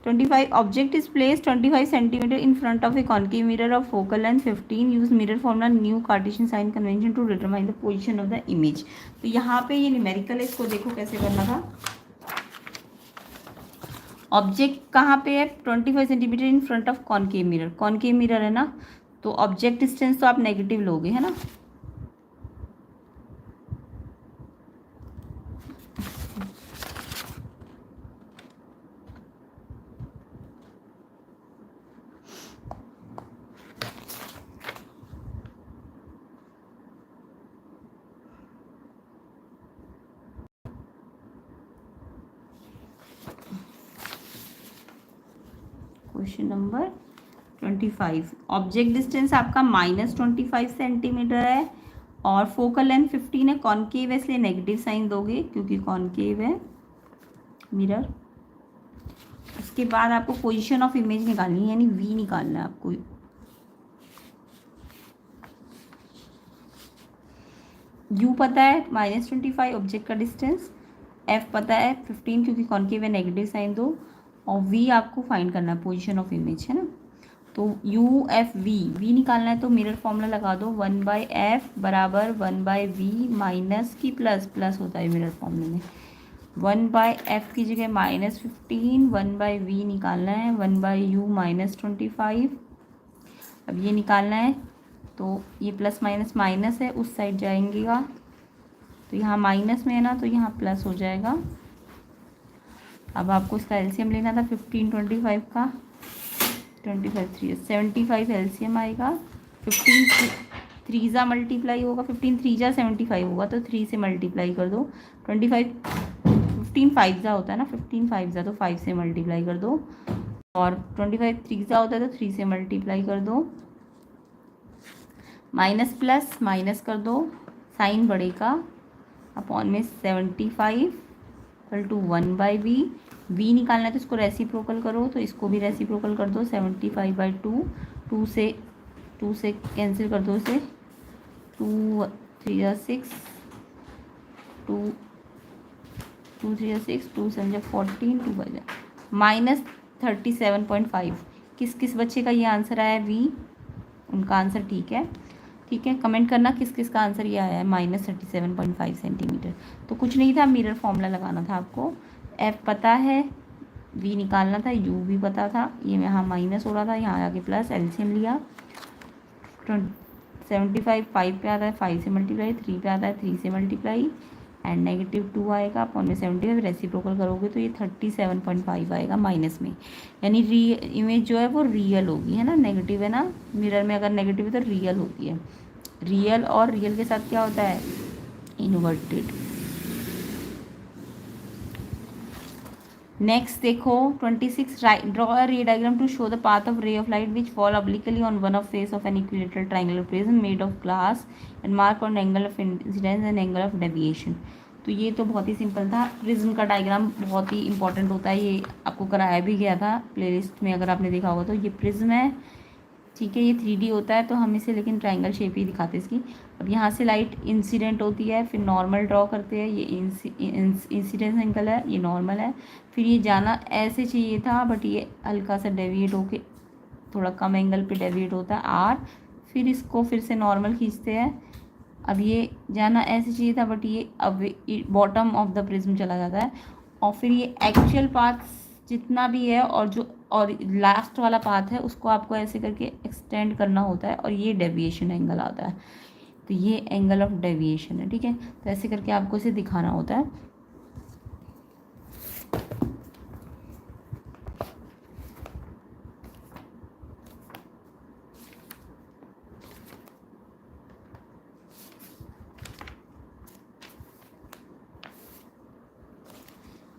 S1: 25 object is place 25 centimetre in front of a concave mirror of focal length 15, use mirror formula new Cartesian sign convention to determine the position of the image. तो यहाँ पे ये न्यूमेरिकल है, इसको देखो कैसे करना था। ऑब्जेक्ट कहाँ पे है, 25 centimetre in front of concave mirror, concave mirror है ना, तो ऑब्जेक्ट डिस्टेंस तो आप नेगेटिव लोगे, है ना। क्वेश्चन नंबर 25, ऑब्जेक्ट डिस्टेंस आपका -25 सेंटीमीटर है और फोकल लेंथ 15 है, कॉन्केव है इसलिए नेगेटिव साइन दोगे क्योंकि कॉन्केव है मिरर। उसके बाद आपको पोजीशन ऑफ इमेज निकालनी है, यानी वी निकालना है आपको। यू पता है -25 ऑब्जेक्ट का डिस्टेंस, एफ पता है 15 क्योंकि कॉन्केव है नेगेटिव साइन दो, और वी आपको फाइंड करना है पोजीशन ऑफ इमेज, है ना। तो यू एफ वी निकालना है, तो मिरर फॉर्मूला लगा दो, 1/f बराबर 1/v माइनस की प्लस होता है मिरर फॉर्मूले में। 1/f की जगह -15, 1/v निकालना है, 1/u -25। अब ये निकालना है तो ये प्लस माइनस माइनस है, उस साइड जाएंगेगा, तो यहाँ माइनस में है ना, तो यहाँ प्लस हो जाएगा। अब आपको इसका एलसीएम लेना था 15 25 का, 25 3 75 एलसीएम आएगा। 15 3 मल्टीप्लाई होगा, 15 3 75 होगा, तो 3 से मल्टीप्लाई कर दो। 25 15 5 होता है ना, 15 5 तो 5 से मल्टीप्लाई कर दो, और 25 3 होता है तो 3 से मल्टीप्लाई कर दो। माइनस प्लस माइनस कर दो, साइन बढ़ेगा, अपॉन में 75 इक्वल टू 1/v। v निकालना है तो इसको रेसिप्रोकल करो, तो इसको भी रेसिप्रोकल कर दो, 75/2, 2 से कैंसिल कर दो इसे, 2 3 6, 2 3 6, 2 7 14, 2 -37.5। किस बच्चे का ये आंसर आया है, v, उनका आंसर ठीक है। ठीक है, कमेंट करना किस किस का आंसर ये आया है -37.5 सेंटीमीटर। तो कुछ नहीं था, मिरर फॉर्मूला लगाना था आपको, एफ पता है, वी निकालना था, यू भी पता था, ये यहाँ माइनस हो रहा था, यहाँ आगे प्लस, एलसीएम लिया, 75 5 पे आता है, 5 से मल्टीप्लाई, 3 पे आता है, 3 से मल्टीप्लाई, एंड -2 आएगा अपॉन में 75, रेसिप्रोकल करोगे तो ये 37.5 आएगा माइनस में, यानी इमेज जो है वो रियल होगी, है ना, नेगेटिव है ना, मिरर में अगर नेगेटिव है तो रियल होती है, रियल, और रियल के साथ क्या होता है, इन्वर्टेड। नेक्स्ट देखो 26, draw a ray diagram to show the path of ray of light which fall obliquely on one of face of an equilateral triangular prism made of glass and mark on angle of incidence and angle of deviation. तो ये तो बहुत ही simple था, prism का diagram बहुत ही important होता है, ये आपको कराया भी गया था प्लेलिस्ट में अगर आपने देखा होगा तो। ये प्रिज्म है, ठीक है, ये 3D होता है तो हम इसे लेकिन ट्रायंगल शेप ही दिखाते हैं इसकी। अब यहाँ से लाइट इंसिडेंट होती है, फिर नॉर्मल ड्रॉ करते हैं, ये इंसिडेंस एंगल है, ये नॉर्मल है, फिर ये जाना ऐसे चाहिए था बट ये हल्का सा डेविएट होके थोड़ा कम एंगल पे डेविएट होता है आर, फिर इसको फिर से नॉर्मल खींचते हैं। अब ये जाना ऐसे चाहिए था बट ये अब बॉटम ऑफ द प्रिज्म चला जाता है, और फिर ये एक्चुअल पाथ जितना भी है और लास्ट वाला पाथ है उसको आपको ऐसे करके एक्सटेंड करना होता है, और ये डेविएशन एंगल आता है, तो ये एंगल ऑफ डेविएशन है, ठीक है। तो ऐसे करके आपको इसे दिखाना होता है।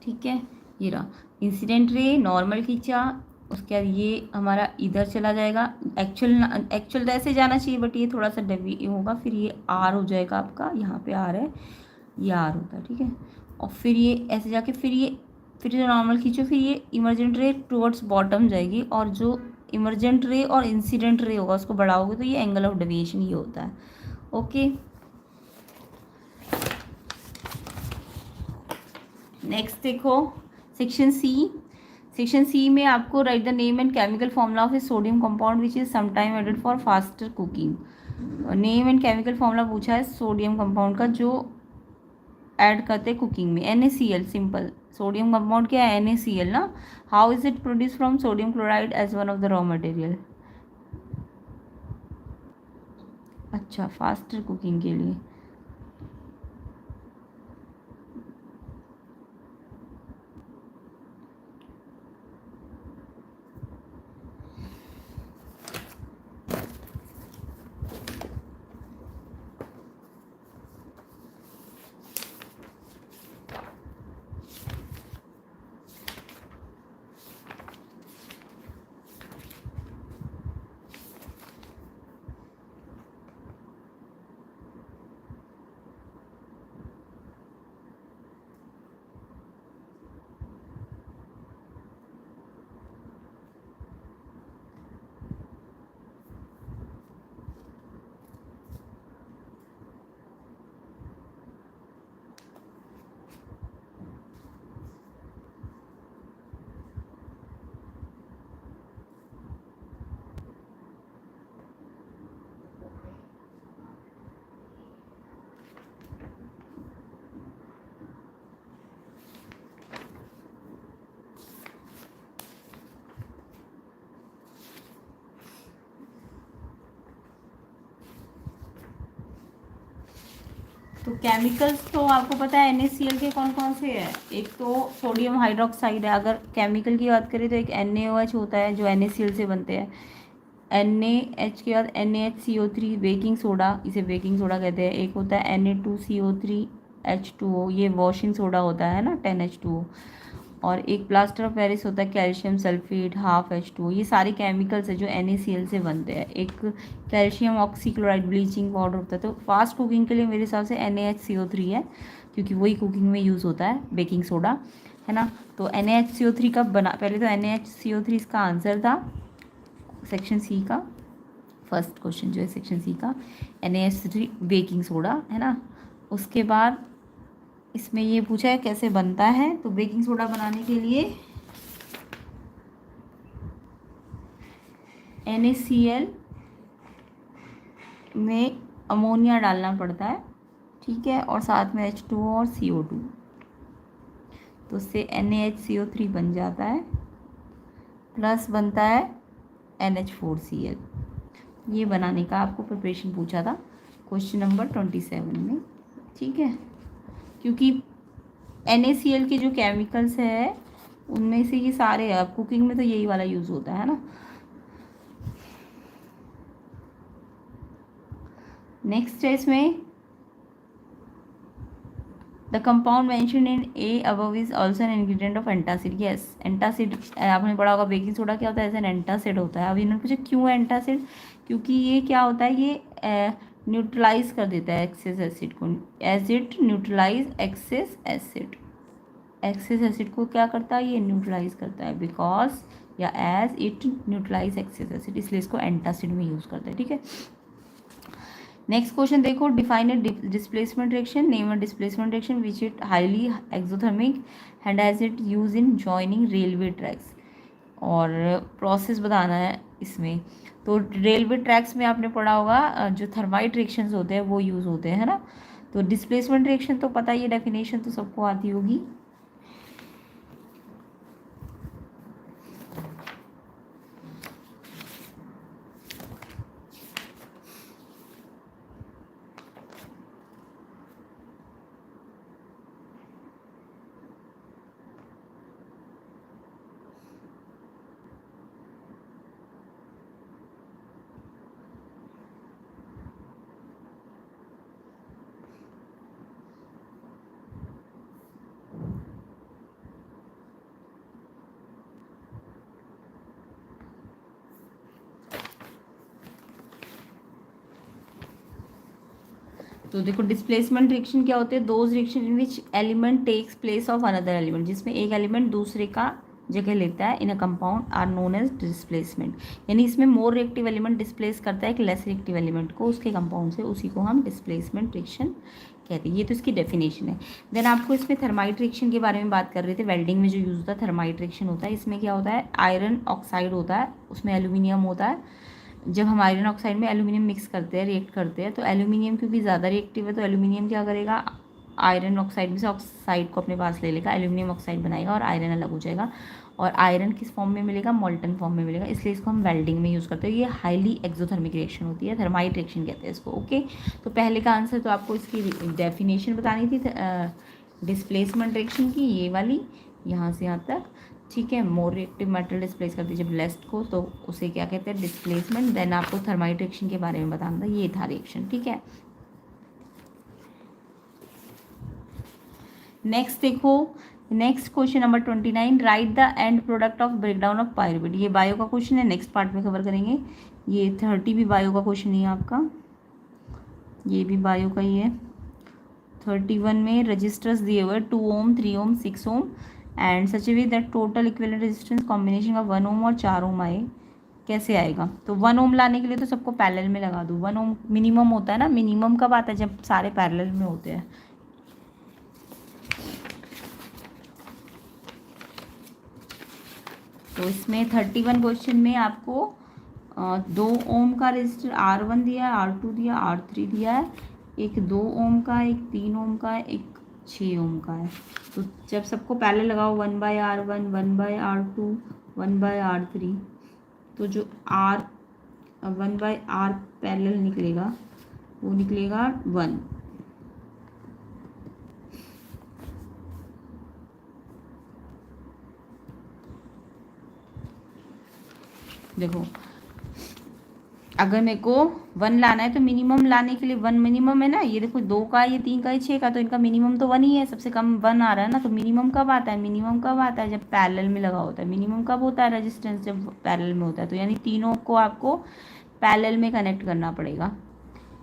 S1: ठीक है, ये रहा इंसिडेंट रे, नॉर्मल खींचा, उसके बाद ये हमारा इधर चला जाएगा, एक्चुअल तो ऐसे जाना चाहिए बट ये थोड़ा सा डेवी होगा, फिर ये आर हो जाएगा आपका, यहाँ पे आर है, ये आर होता है, ठीक है। और फिर ये ऐसे जाके फिर जो नॉर्मल खींचो, फिर ये इमरजेंट रे टुवर्ड्स बॉटम जाएगी, और जो इमरजेंट रे और इंसिडेंट रे होगा उसको बढ़ाओगे तो ये एंगल ऑफ डेविएशन ये होता है। ओके, नेक्स्ट देखो सेक्शन सी में आपको write the name and chemical formula of a sodium compound which is sometime added for faster cooking. Name and chemical formula पूछा है सोडियम कंपाउंड का जो ऐड करते हैं कुकिंग में, NaCl, सिंपल, सोडियम कंपाउंड क्या है, NaCl ना। How is it produce from sodium chloride as one of the raw material. अच्छा, फास्टर कुकिंग के लिए, तो केमिकल्स तो आपको पता है NaCl के कौन कौन से हैं। एक तो सोडियम हाइड्रोक्साइड है, अगर केमिकल की बात करें तो एक NaOH होता है जो NaCl से बनते हैं, NaH के बाद NaHCO3 बेकिंग सोडा, इसे बेकिंग सोडा कहते हैं। एक होता है Na2CO3H2O, ये वॉशिंग सोडा होता है ना, 10H2O। और एक प्लास्टर ऑफ पेरिस होता है कैल्शियम सल्फेट ½ H2O। ये सारे केमिकल्स है जो NaCl से बनते हैं। एक कैल्शियम ऑक्सीक्लोराइड ब्लीचिंग पाउडर होता है। तो फास्ट कुकिंग के लिए मेरे हिसाब से NaHCO3 है, क्योंकि वही कुकिंग में यूज़ होता है, बेकिंग सोडा, है ना। तो NaHCO3 का बना, पहले तो NaHCO3 इसका आंसर था सेक्शन सी का, फर्स्ट क्वेश्चन जो है सेक्शन सी का, NaHCO3 बेकिंग सोडा, है ना। उसके बाद इसमें ये पूछा है कैसे बनता है, तो बेकिंग सोडा बनाने के लिए NaCl में अमोनिया डालना पड़ता है, ठीक है, और साथ में H2O और CO2, तो उससे NaHCO3 बन जाता है, प्लस बनता है NH4Cl। ये बनाने का आपको प्रिपरेशन पूछा था क्वेश्चन नंबर 27 में, ठीक है। क्योंकि NaCl के जो केमिकल्स है उनमें से ये सारे, अब कुकिंग में तो यही वाला यूज़ होता है ना। नेक्स्ट है इसमें, the compound mention in A above is also an ingredient of antacid. Yes, antacid आपने पढ़ा होगा, बेकिंग सोडा क्या होता है, एज एन एंटासिड होता है। अब इन्होंने पूछा क्यों एंटासिड, क्योंकि ये क्या होता है, ये न्यूट्रलाइज कर देता है एक्सेस एसिड को, as it neutralise excess acid. Excess acid को क्या करता है, ये न्यूट्रलाइज करता है, बिकॉज या as it neutralise excess acid, इसलिए इसको एंटासिड में यूज़ करता है, ठीक है। नेक्स्ट क्वेश्चन देखो, define a displacement reaction, name a displacement reaction which it highly exothermic and as it use in joining railway tracks. और प्रोसेस बताना है इसमें। तो रेलवे ट्रैक्स में आपने पढ़ा होगा जो थर्माइट रिएक्शंस होते हैं वो यूज़ होते हैं, है ना। तो डिस्प्लेसमेंट रिएक्शन तो पता ही है, डेफिनेशन तो सबको आती होगी। तो देखो, डिस्प्लेसमेंट रिएक्शन क्या होते हैं, those reaction in which element takes place of another element, जिसमें एक एलिमेंट दूसरे का जगह लेता है in a compound, are known as displacement. यानी इसमें मोर रिएक्टिव एलिमेंट डिस्प्लेस करता है एक लेस रिएक्टिव एलिमेंट को उसके कंपाउंड से, उसी को हम डिस्प्लेसमेंट रिएक्शन कहते हैं। ये तो इसकी डेफिनेशन है। देन आपको इसमें थर्माइट रिएक्शन के बारे में बात कर रहे थे, वेल्डिंग में जो यूज़ होता है थर्माइट रिएक्शन होता है। इसमें क्या होता है, आयरन ऑक्साइड होता है, उसमें एल्यूमिनियम होता है। जब हम आयरन ऑक्साइड में एल्यूमिनियम मिक्स करते हैं, रिएक्ट करते हैं, तो एल्यूमिनियम क्योंकि ज़्यादा रिएक्टिव है, तो एल्यूमिनियम क्या करेगा, आयरन ऑक्साइड में से ऑक्साइड को अपने पास ले लेगा, एल्यूमिनियम ऑक्साइड बनाएगा और आयरन अलग हो जाएगा। और आयरन किस फॉर्म में मिलेगा, मॉल्टन फॉर्म में मिलेगा, इसलिए इसको हम वेल्डिंग में यूज़ करते हैं। ये हाईली एक्सोथर्मिक रिएक्शन होती है, थर्माइट रिएक्शन कहते हैं इसको, ओके। तो पहले का आंसर तो आपको इसकी डेफिनेशन बतानी थी डिस्प्लेसमेंट रिएक्शन की, ये वाली यहाँ से यहाँ तक, ठीक है। मोर रिएक्टिव मेटल डिस्प्लेस करती है जब लेस्ट को, तो उसे क्या कहते हैं, डिस्प्लेसमेंट। देन आपको थर्माइट रिएक्शन के बारे में बताना था, ये था रिएक्शन, ठीक है। नेक्स्ट देखो, next question number 29, right the end product of breakdown of pyruvate. ये बायो का क्वेश्चन है, नेक्स्ट पार्ट में कवर करेंगे। ये 30 भी बायो का क्वेश्चन ही है आपका, ये भी बायो का ही है। 31 में रजिस्टर्स दिए हुए 2 ओम, 3 ओम, 6 ohm and such way that total equivalent resistance combination का 1 ओम और 4 ओम आए, कैसे आएगा। तो 1 ओम लाने के लिए तो सबको पैरेलल में लगा दूँ। 1 ओम मिनिमम होता है ना, मिनिमम कब आता है, जब सारे पैरेलल में होते हैं। तो इसमें 31 क्वेश्चन में आपको 2 ओम का रजिस्टर R1 दिया है, R2 दिया, R3 दिया है, एक 2 ओम का, एक 3 ओम का, एक 6 ओम का है। तो जब सबको पहले लगाओ 1/R1, 1/R2, 1/R3, तो जो 1/R पैरेलल निकलेगा वो निकलेगा 1। देखो, अगर मेरे को 1 लाना है तो मिनिमम लाने के लिए 1 मिनिमम है ना, ये देखो 2 का, ये 3 का, ये 6 का, तो इनका मिनिमम तो 1 ही है, सबसे कम 1 आ रहा है ना। तो मिनिमम कब आता है, मिनिमम कब आता है, जब पैरेलल में लगा होता है। मिनिमम कब होता है रेजिस्टेंस, जब पैरेलल में होता है। तो यानी तीनों को आपको पैरेलल में कनेक्ट करना पड़ेगा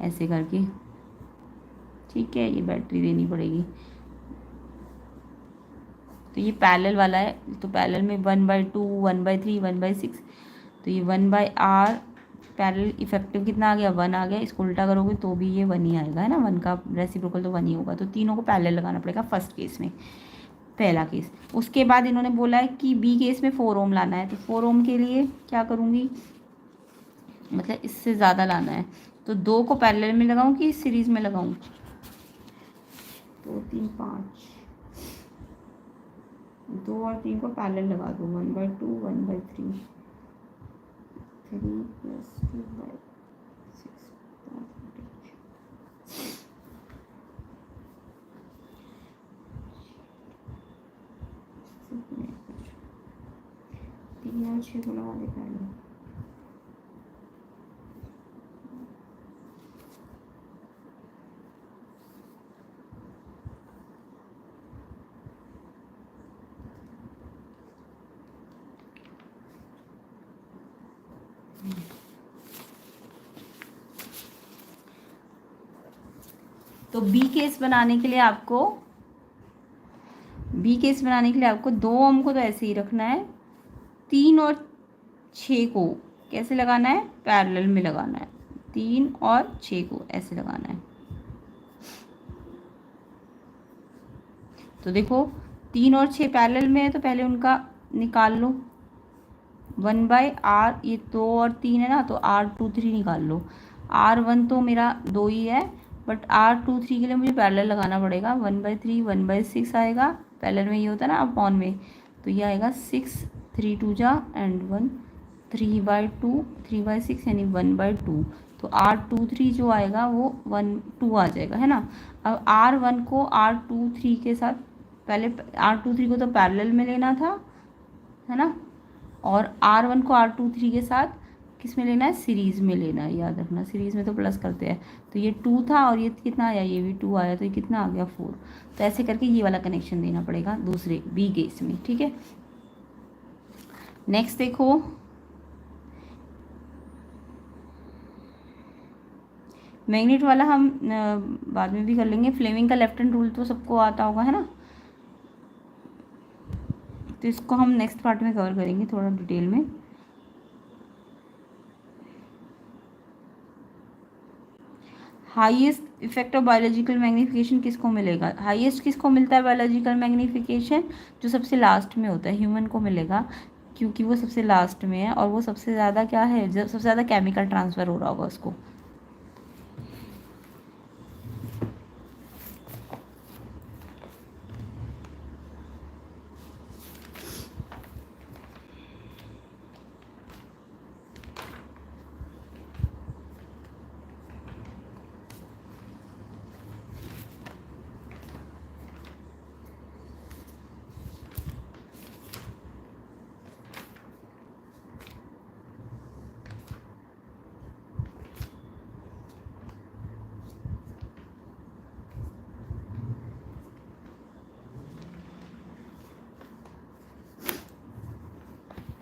S1: ऐसे करके, ठीक है। ये बैटरी देनी पड़ेगी, तो ये पैरेलल वाला है, तो पैरेलल में 1/2, 1/3, 1/6, तो ये 1/R पैरेलल इफेक्टिव कितना आ गया, 1 आ गया। इसको उल्टा करोगे तो भी ये 1 ही आएगा, है ना। 1 का रेसिप्रोकल तो 1 ही होगा। तो तीनों को पैरेलल लगाना पड़ेगा फर्स्ट केस में, पहला केस। उसके बाद इन्होंने बोला है कि बी केस में 4 ओम लाना है, तो 4 ओम के लिए क्या करूँगी, मतलब इससे ज़्यादा लाना है, तो 2 को पैरेलल में लगाऊँ कि सीरीज़ में लगाऊँ, 2, 3, 5, 2 और 3 को पैरेलल लगा दो, 1/2, 1/3, 3 + 2/5, और 6 को लगा दे पहले। तो बी केस बनाने के लिए आपको 2 ओम को तो ऐसे ही रखना है, 3 और 6 को कैसे लगाना है, पैरेलल में लगाना है। 3 और 6 को ऐसे लगाना है। तो देखो 3 और 6 पैरेलल में है, तो पहले उनका निकाल लो। 1/r, ये 2 और 3 है ना, तो r23 निकाल लो। r1 तो मेरा 2 ही है, बट r23 के लिए मुझे पैरेलल लगाना पड़ेगा। 1/3 1/6 आएगा, पैरेलल में ये होता है ना अपॉन में, तो ये आएगा 6, 3 2 जा एंड 1, 3/2 3/6 यानी 1/2। तो r23 जो आएगा वो 2 आ जाएगा, है ना। अब r1 को r23 के साथ, पहले r23 को तो पैरेलल में लेना था, है ना, और r1 को r23 के साथ किस में लेना है, सीरीज़ में लेना है। याद रखना सीरीज़ में तो प्लस करते हैं। तो ये 2 था और ये कितना आया, ये भी 2 आया, तो ये कितना आ गया 4। तो ऐसे करके ये वाला कनेक्शन देना पड़ेगा दूसरे बी केस में, ठीक है। नेक्स्ट देखो, मैग्नेट वाला हम बाद में भी कर लेंगे। फ्लेमिंग का लेफ्ट हैंड रूल तो सबको आता होगा, है ना, तो इसको हम नेक्स्ट पार्ट में कवर करेंगे थोड़ा डिटेल में। Highest effect of biological magnification किसको मिलेगा, हाईएस्ट किसको मिलता है बायोलॉजिकल मैग्नीफिकेशन, जो सबसे लास्ट में होता है, ह्यूमन को मिलेगा, क्योंकि वो सबसे लास्ट में है और वो सबसे ज़्यादा क्या है, जब सबसे ज़्यादा केमिकल ट्रांसफ़र हो रहा होगा उसको।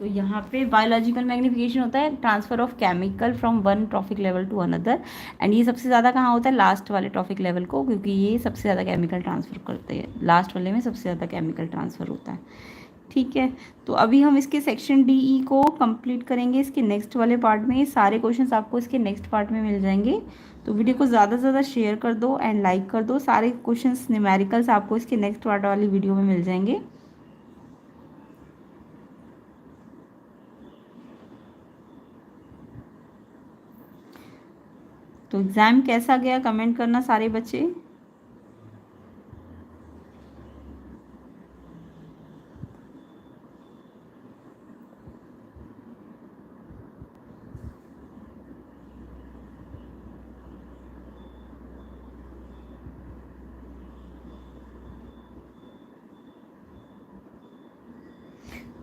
S1: तो यहाँ पे बायोलॉजिकल मैग्नीफिकेशन होता है transfer of chemical from one trophic level to another, and ये सबसे ज़्यादा कहाँ होता है, लास्ट वाले ट्रॉफिक लेवल को, क्योंकि ये सबसे ज़्यादा केमिकल ट्रांसफ़र करते हैं, लास्ट वाले में सबसे ज़्यादा केमिकल ट्रांसफ़र होता है, ठीक है। तो अभी हम इसके सेक्शन DE को कंप्लीट करेंगे इसके नेक्स्ट वाले पार्ट में। सारे क्वेश्चंस आपको इसके नेक्स्ट पार्ट में मिल जाएंगे, तो वीडियो को ज़्यादा से ज़्यादा शेयर कर दो एंड लाइक कर दो। सारे क्वेश्चंस न्यूमेरिकल्स आपको इसके नेक्स्ट पार्ट वाली वीडियो में मिल जाएंगे। तो एग्ज़ाम कैसा गया कमेंट करना सारे बच्चे।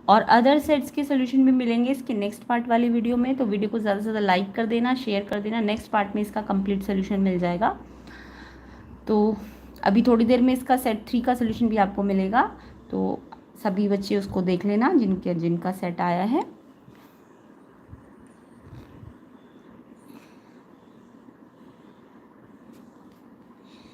S1: और अदर सेट्स के सोल्यूशन भी मिलेंगे इसके नेक्स्ट पार्ट वाली वीडियो में, तो वीडियो को ज़्यादा से ज़्यादा लाइक कर देना, शेयर कर देना। नेक्स्ट पार्ट में इसका कंप्लीट सोल्यूशन मिल जाएगा। तो अभी थोड़ी देर में इसका सेट 3 का सोल्यूशन भी आपको मिलेगा, तो सभी बच्चे उसको देख लेना जिनका सेट आया है।